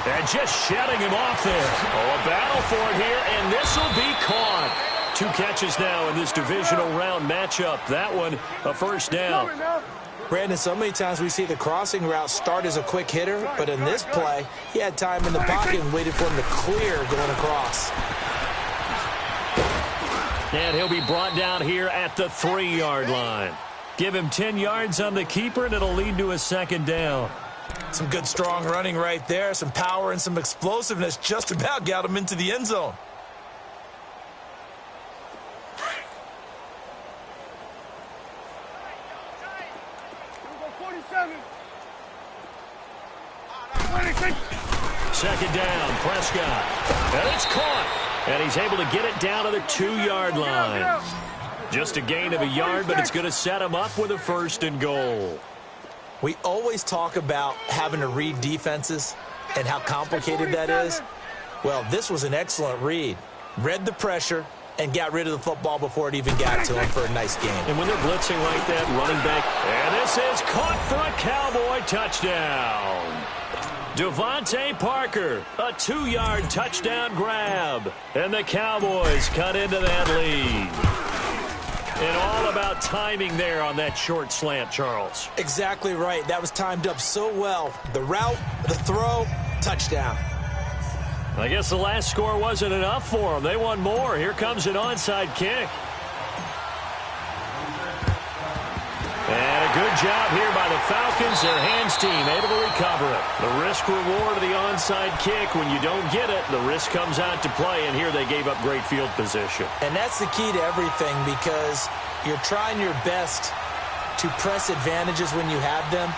And just shedding him off there. Oh, a battle for it here, and this will be caught. 2 catches now in this divisional round matchup. That one, a 1st down. Brandon, so many times we see the crossing route start as a quick hitter, but in this play, he had time in the pocket and waited for him to clear going across. And he'll be brought down here at the 3-yard line. Give him 10 yards on the keeper, and it'll lead to a 2nd down. Some good, strong running right there. Some power and some explosiveness just about got him into the end zone. Second down, Prescott. And it's caught. And he's able to get it down to the 2-yard line. Just a gain of a yard, but it's going to set him up with a 1st and goal. We always talk about having to read defenses and how complicated that is. Well, this was an excellent read. Read the pressure and got rid of the football before it even got to him for a nice game. And when they're blitzing like that, running back, and this is caught for a Cowboy touchdown. Devontae Parker, a 2-yard touchdown grab. And the Cowboys cut into that lead. And all about timing there on that short slant, Charles. Exactly right. That was timed up so well. The route, the throw, touchdown. I guess the last score wasn't enough for them. They won more. Here comes an onside kick. And a good job here by the Falcons. Their hands team able to recover it. The risk-reward of the onside kick. When you don't get it, the risk comes out to play, and here they gave up great field position. And that's the key to everything, because you're trying your best to press advantages when you have them,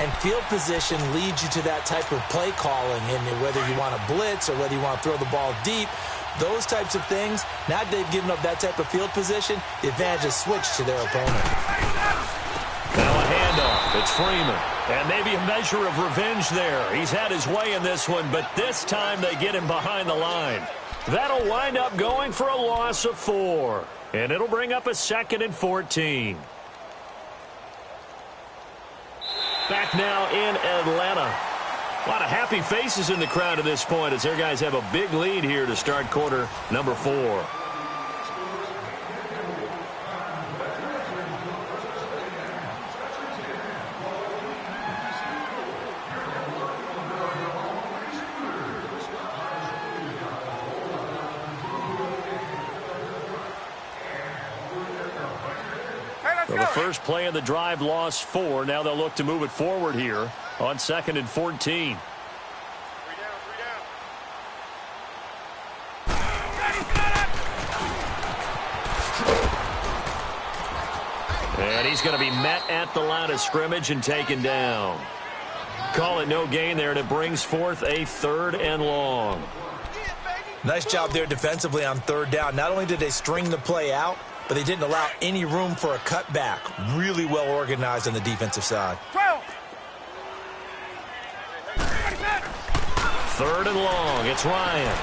and field position leads you to that type of play calling. And whether you want to blitz or whether you want to throw the ball deep, those types of things, now that they've given up that type of field position, the advantage is switched to their opponent. Now a handoff. It's Freeman. And maybe a measure of revenge there. He's had his way in this one, but this time they get him behind the line. That'll wind up going for a loss of 4. And it'll bring up a 2nd and 14. Back now in Atlanta. A lot of happy faces in the crowd at this point as their guys have a big lead here to start quarter number 4. Well, the first play of the drive lost 4. Now they'll look to move it forward here on 2nd and 14. And he's going to be met at the line of scrimmage and taken down. Call it no gain there, and it brings forth a 3rd and long. Nice job there defensively on 3rd down. Not only did they string the play out, but they didn't allow any room for a cutback. Really well organized on the defensive side. 3rd and long. It's Ryan.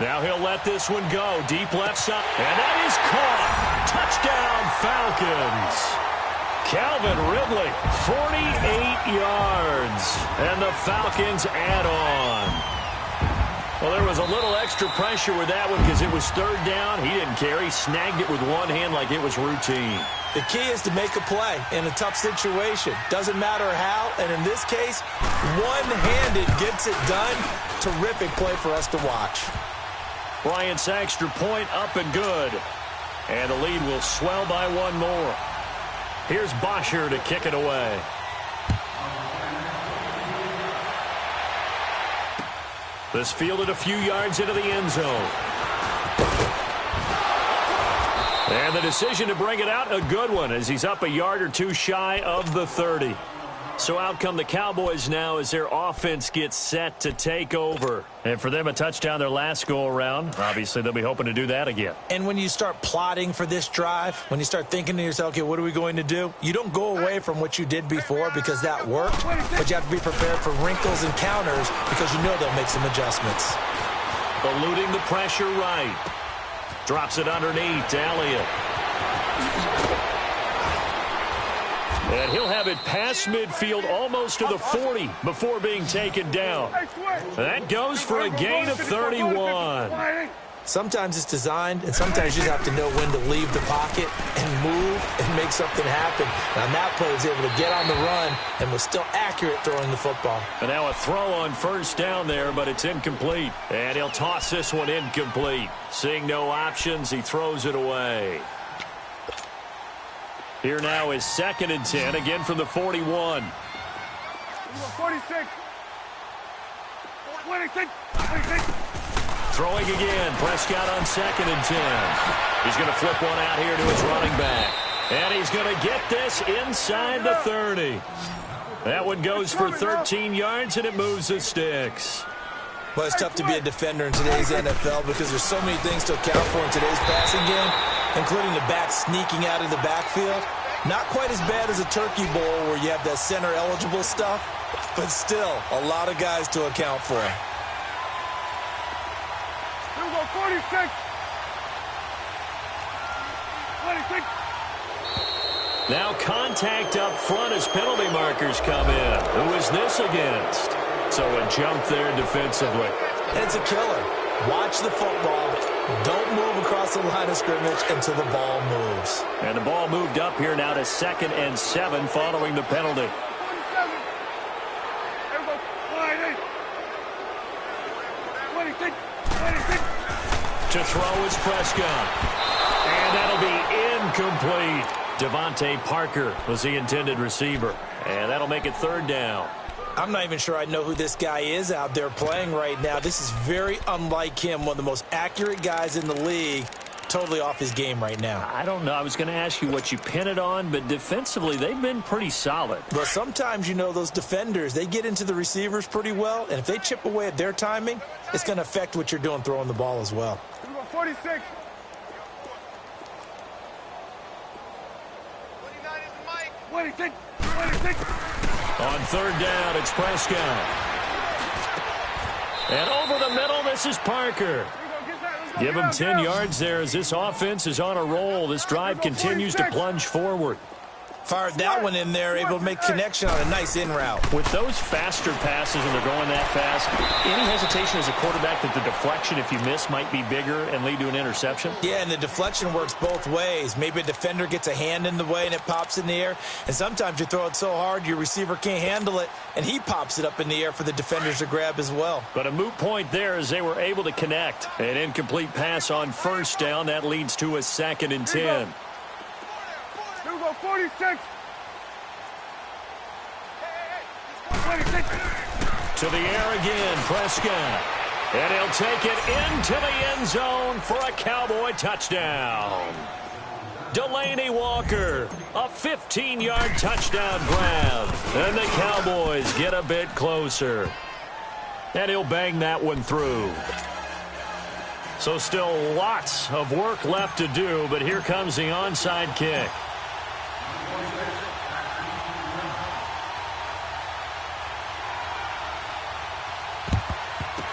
Now he'll let this one go. Deep left side. And that is caught. Touchdown, Falcons. Calvin Ridley, 48 yards. And the Falcons add on. Well, there was a little extra pressure with that one because it was third down. He didn't care. He snagged it with one hand like it was routine. The key is to make a play in a tough situation. Doesn't matter how, and in this case, one-handed gets it done. Terrific play for us to watch. Bryant's extra point up and good. And the lead will swell by one more. Here's Bosher to kick it away. This fielded a few yards into the end zone. And the decision to bring it out, a good one, as he's up a yard or two shy of the 30. So out come the Cowboys now as their offense gets set to take over. And for them, a touchdown their last go-around. Obviously, they'll be hoping to do that again. And when you start plotting for this drive, when you start thinking to yourself, okay, what are we going to do? You don't go away from what you did before because that worked, but you have to be prepared for wrinkles and counters because you know they'll make some adjustments. Eluding the pressure right. Drops it underneath to Elliott. And he'll have it past midfield almost to the 40 before being taken down. That goes for a gain of 31. Sometimes it's designed, and sometimes you just have to know when to leave the pocket and move and make something happen. And on that play, he was able to get on the run and was still accurate throwing the football. And now a throw on first down there, but it's incomplete. And he'll toss this one incomplete. Seeing no options, he throws it away. Here now is 2nd and 10, again from the 41. 46. 26. 26. Throwing again, Prescott on 2nd and 10. He's going to flip one out here to his running back. And he's going to get this inside the 30. That one goes for 13 yards, and it moves the sticks. Well, it's tough to be a defender in today's NFL because there's so many things to account for in today's passing game, including the back sneaking out of the backfield. Not quite as bad as a turkey bowl where you have that center-eligible stuff, but still a lot of guys to account for. Here we go, 46. 26. Now contact up front as penalty markers come in. Who is this against? So a jump there defensively. And it's a killer. Watch the football. Don't move across the line of scrimmage until the ball moves. And the ball moved up here now to 2nd and 7 following the penalty. 27. Here we go, 26. 26. To throw is Prescott. And that'll be incomplete. Devontae Parker was the intended receiver. And that'll make it 3rd down. I'm not even sure I know who this guy is out there playing right now. This is very unlike him, one of the most accurate guys in the league. Totally off his game right now. I don't know. I was going to ask you what you pin it on, but defensively, they've been pretty solid. Well, sometimes, you know, those defenders, they get into the receivers pretty well, and if they chip away at their timing, it's going to affect what you're doing throwing the ball as well. Here we go, 46. 26. 26. On 3rd down, it's Prescott. And over the middle, this is Parker. Give him 10 yards there as this offense is on a roll. This drive continues to plunge forward. Fired that one in there, able to make connection on a nice in route. With those faster passes and they're going that fast, any hesitation as a quarterback that the deflection, if you miss, might be bigger and lead to an interception? Yeah, and the deflection works both ways. Maybe a defender gets a hand in the way and it pops in the air. And sometimes you throw it so hard your receiver can't handle it, and he pops it up in the air for the defenders to grab as well. But a moot point there as they were able to connect. An incomplete pass on 1st down. That leads to a 2nd and 10. Here we go, 46. 26. To the air again, Prescott. And he'll take it into the end zone for a Cowboy touchdown. Delaney Walker, a 15-yard touchdown grab. And the Cowboys get a bit closer. And he'll bang that one through. So still lots of work left to do, but here comes the onside kick.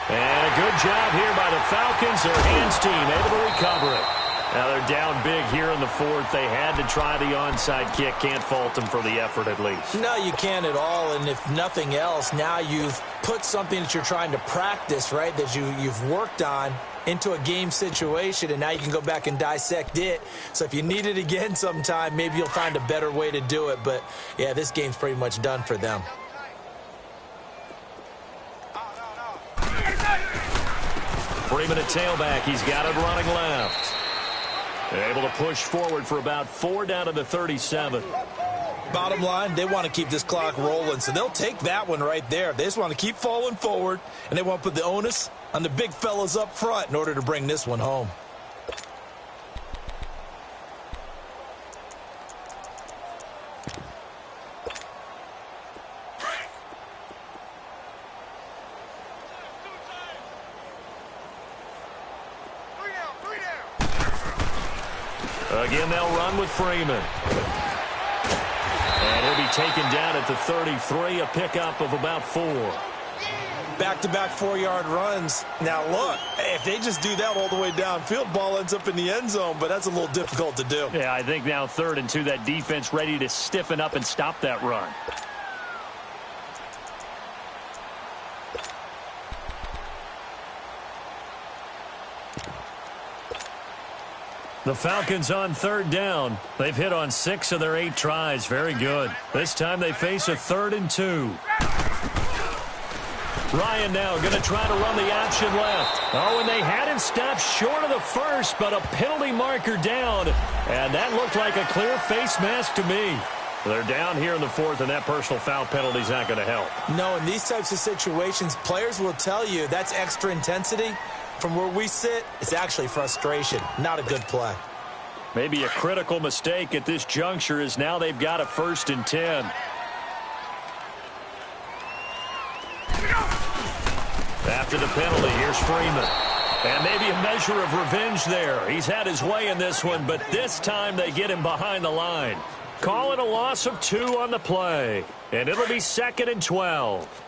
And a good job here by the Falcons. Their hands team able to recover it. Now they're down big here in the fourth. They had to try the onside kick. Can't fault them for the effort at least. No, you can't at all. And if nothing else, now you've put something that you're trying to practice, right, that you've worked on into a game situation, and now you can go back and dissect it. So if you need it again sometime, maybe you'll find a better way to do it. But, yeah, this game's pretty much done for them. Freeman at tailback. He's got it running left. Able to push forward for about 4 down to the 37. Bottom line, they want to keep this clock rolling, so they'll take that one right there. They just want to keep falling forward, and they want to put the onus on the big fellas up front in order to bring this one home. Again, they'll run with Freeman. And he'll be taken down at the 33, a pickup of about 4. Back-to-back 4-yard runs. Now, look, if they just do that all the way downfield, ball ends up in the end zone, but that's a little difficult to do. Yeah, I think now 3rd and 2, that defense ready to stiffen up and stop that run. The Falcons on 3rd down. They've hit on 6 of their 8 tries. Very good. This time they face a 3rd and 2. Ryan now going to try to run the option left. Oh, and they had him stopped short of the first, but a penalty marker down. And that looked like a clear face mask to me. They're down here in the 4th, and that personal foul penalty is not going to help. No, in these types of situations, players will tell you that's extra intensity. From where we sit, it's actually frustration. Not a good play. Maybe a critical mistake at this juncture is now they've got a 1st and 10. After the penalty, here's Freeman. And maybe a measure of revenge there. He's had his way in this one, but this time they get him behind the line. Call it a loss of 2 on the play. And it'll be 2nd and 12.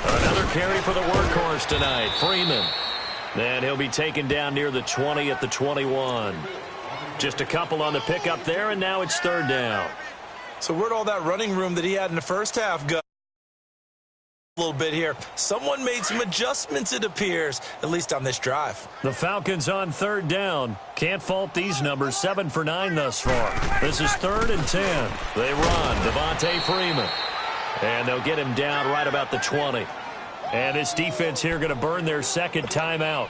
Another carry for the workhorse tonight, Freeman. And he'll be taken down near the 20 at the 21. Just a couple on the pickup there, and now it's 3rd down. So where'd all that running room that he had in the first half go? A little bit here. Someone made some adjustments, it appears, at least on this drive. The Falcons on 3rd down. Can't fault these numbers. 7 for 9 thus far. This is 3rd and 10. They run. Devontae Freeman. And they'll get him down right about the 20. And this defense here going to burn their 2nd timeout.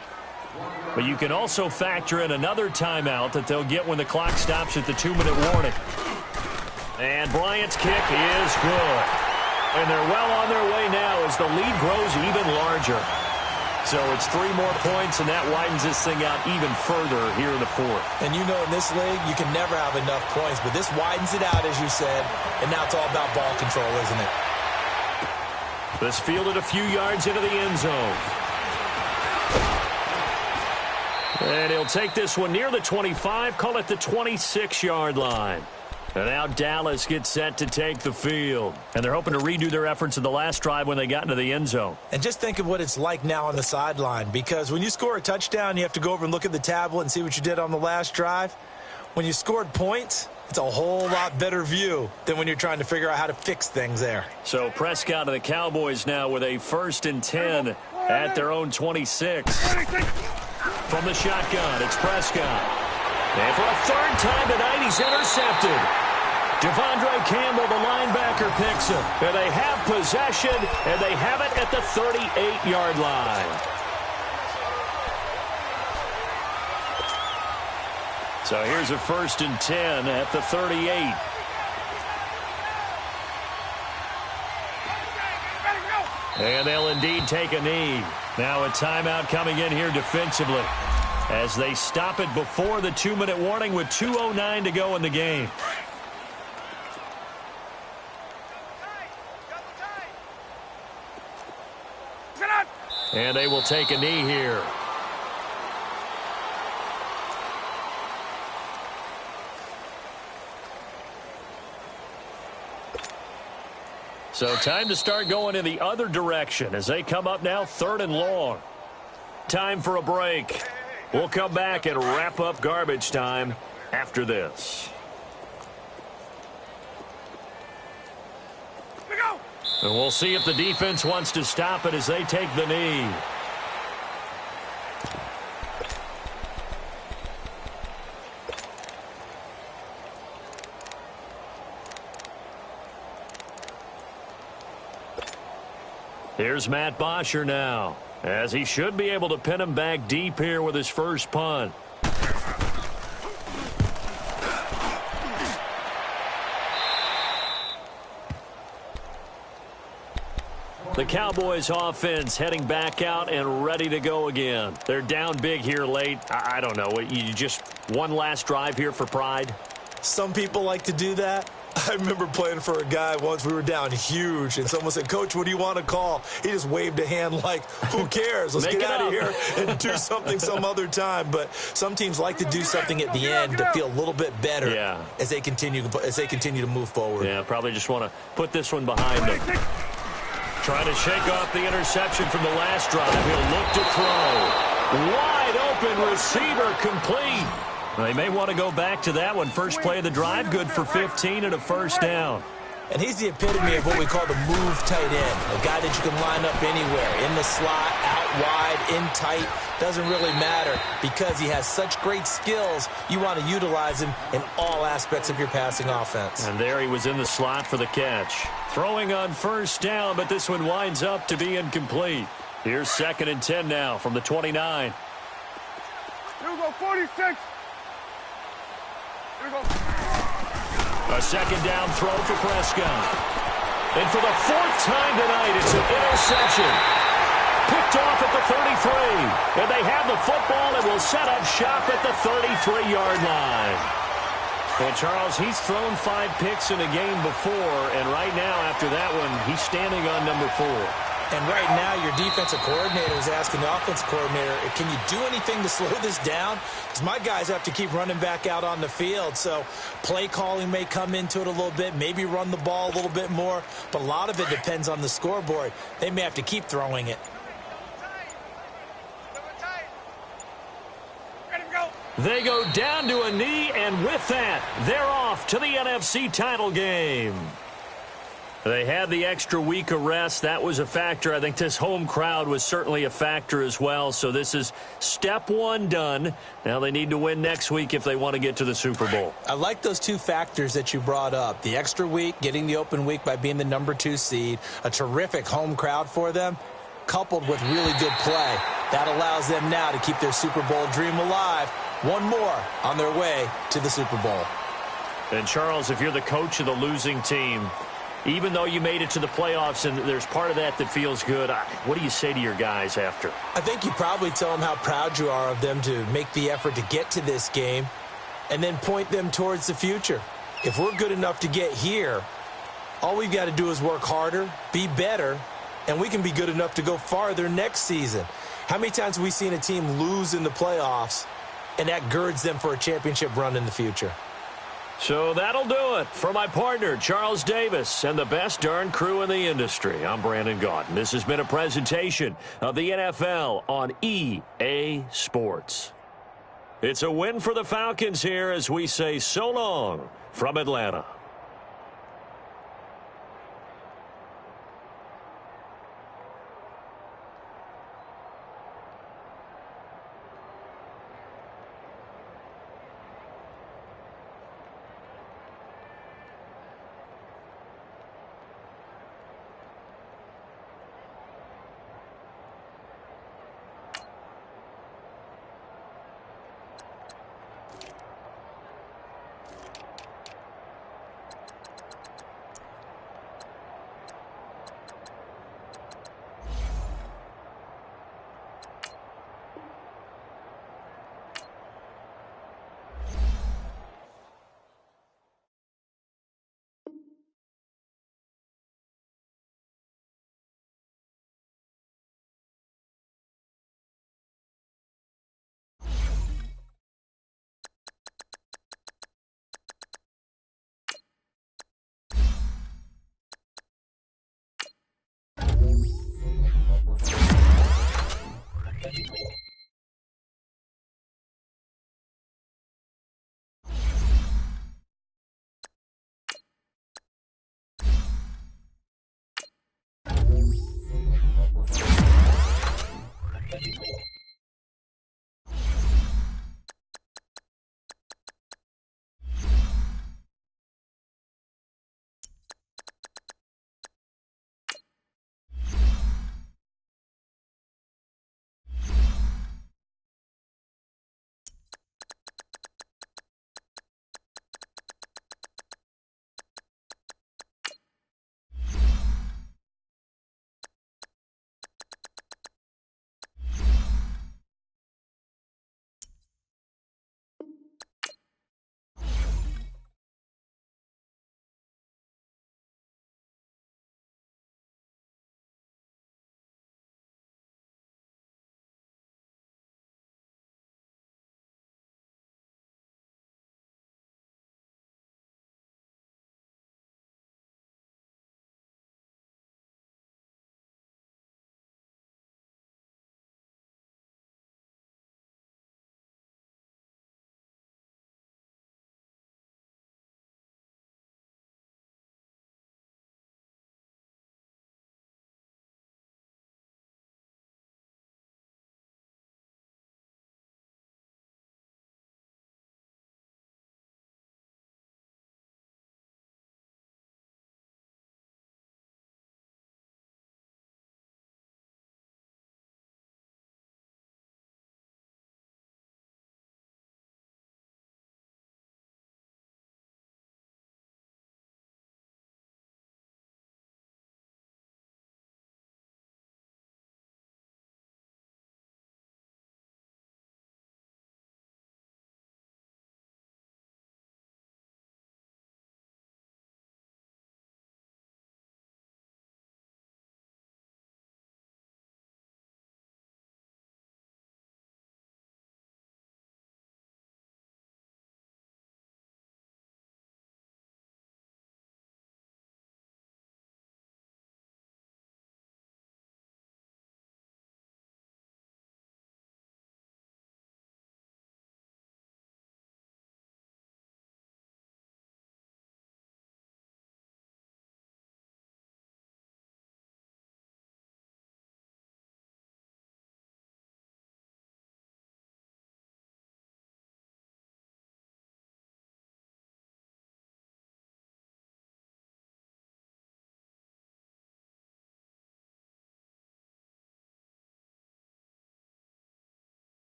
But you can also factor in another timeout that they'll get when the clock stops at the 2-minute warning. And Bryant's kick is good. And they're well on their way now as the lead grows even larger. So it's 3 more points, and that widens this thing out even further here in the 4th. And you know in this league, you can never have enough points, but this widens it out, as you said, and now it's all about ball control, isn't it? This fielded a few yards into the end zone. And he'll take this one near the 25, call it the 26-yard line. And now Dallas gets set to take the field. And they're hoping to redo their efforts in the last drive when they got into the end zone. And just think of what it's like now on the sideline, because when you score a touchdown, you have to go over and look at the tablet and see what you did on the last drive. When you scored points, it's a whole lot better view than when you're trying to figure out how to fix things there. So Prescott and the Cowboys now with a 1st and 10 at their own 26. From the shotgun, it's Prescott. And for a 3rd time tonight, he's intercepted. Devondre Campbell, the linebacker, picks him. And they have possession, and they have it at the 38-yard line. So here's a 1st and 10 at the 38. And they'll indeed take a knee. Now a timeout coming in here defensively as they stop it before the 2-minute warning with 2:09 to go in the game. And they will take a knee here. So time to start going in the other direction as they come up now 3rd and long. Time for a break. We'll come back and wrap up garbage time after this. And we'll see if the defense wants to stop it as they take the knee. Here's Matt Bosher now, as he should be able to pin him back deep here with his first punt. The Cowboys offense heading back out and ready to go again. They're down big here late. I don't know. You just one last drive here for pride? Some people like to do that. I remember playing for a guy once. We were down huge, and someone said, "Coach, what do you want to call?" He just waved a hand like, who cares? Let's get out of here and do something some other time. But some teams like to do something at the end to feel a little bit better as they continue to move forward. Yeah, probably just want to put this one behind them. Trying to shake off the interception from the last drive. He'll look to throw. Wide open receiver complete. They may want to go back to that one. First play of the drive, good for 15 and a first down. And he's the epitome of what we call the move tight end, a guy that you can line up anywhere, in the slot, out wide, in tight, doesn't really matter because he has such great skills. You want to utilize him in all aspects of your passing offense. And there he was in the slot for the catch. Throwing on first down, but this one winds up to be incomplete. Here's 2nd and 10 now from the 29. Here we go, 46. Here we go. A second down throw for Prescott. And for the 4th time tonight, it's an interception. Picked off at the 33. And they have the football and will set up shop at the 33-yard line. And, Charles, he's thrown 5 picks in a game before, and right now, after that one, he's standing on number 4. And right now, your defensive coordinator is asking the offensive coordinator, can you do anything to slow this down? Because my guys have to keep running back out on the field. So play calling may come into it a little bit, maybe run the ball a little bit more. But a lot of it depends on the scoreboard. They may have to keep throwing it. They go down to a knee, and with that, they're off to the NFC title game. They had the extra week of rest. That was a factor. I think this home crowd was certainly a factor as well. So this is step 1 done. Now they need to win next week if they want to get to the Super Bowl. I like those 2 factors that you brought up. The extra week, getting the open week by being the number 2 seed, a terrific home crowd for them, coupled with really good play. That allows them now to keep their Super Bowl dream alive. One more on their way to the Super Bowl. And, Charles, if you're the coach of the losing team, even though you made it to the playoffs and there's part of that that feels good, what do you say to your guys after? I think you probably tell them how proud you are of them to make the effort to get to this game and then point them towards the future. If we're good enough to get here, all we've got to do is work harder, be better, and we can be good enough to go farther next season. How many times have we seen a team lose in the playoffs and that girds them for a championship run in the future? So that'll do it for my partner, Charles Davis, and the best darn crew in the industry. I'm Brandon Gaudin. This has been a presentation of the NFL on EA Sports. It's a win for the Falcons here as we say so long from Atlanta.